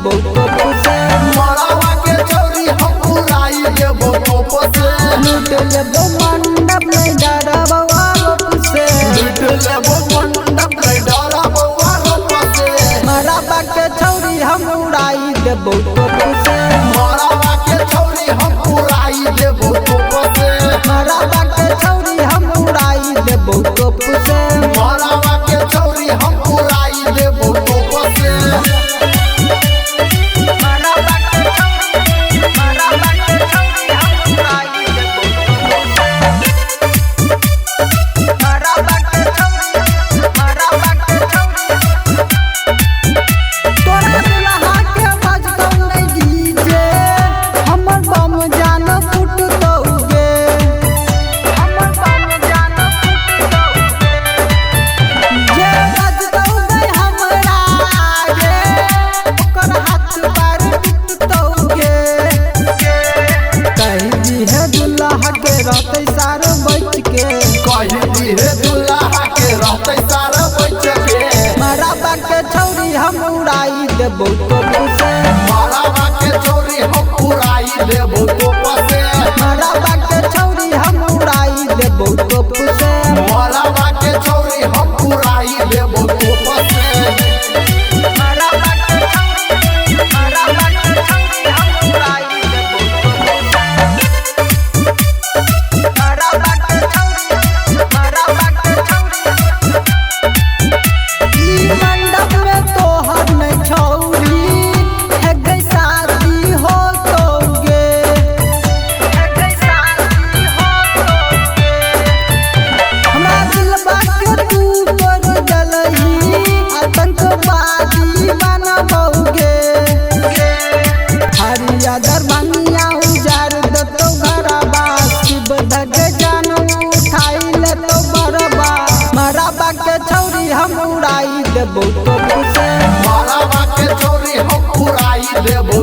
देबो तो से मरावा के चोरी हम उड़ाई देबो तो से लूट लेबो मंडप नहीं डरबो से लूट लेबो मंडप नहीं डरबो से मरावा के चोरी हम उड़ाई देबो तो से मरावा के चोरी हम उड़ाई देबो तो से मरावा के चोरी हम उड़ाई देबो तो से मरावा के चोरी हम उड़ाई देबो तो से रहते सारे बच के कही रे दुल्हा के रहते सारे बच के मरावा के छौरी हम उड़ाई देबो तो से मरावा के चोरी हम उड़ाई देबो तो से मरावा के छौरी हम उड़ाई देबो तो से मरावा के चोरी हम उड़ाई देबो तो से दरभंगिया उजार दतो घरबा शिव धग जान उठाई ले तो बरबा मरावा के छौरी हम उड़ाई देबो तो से मरावा के चोरी हम उड़ाई देबो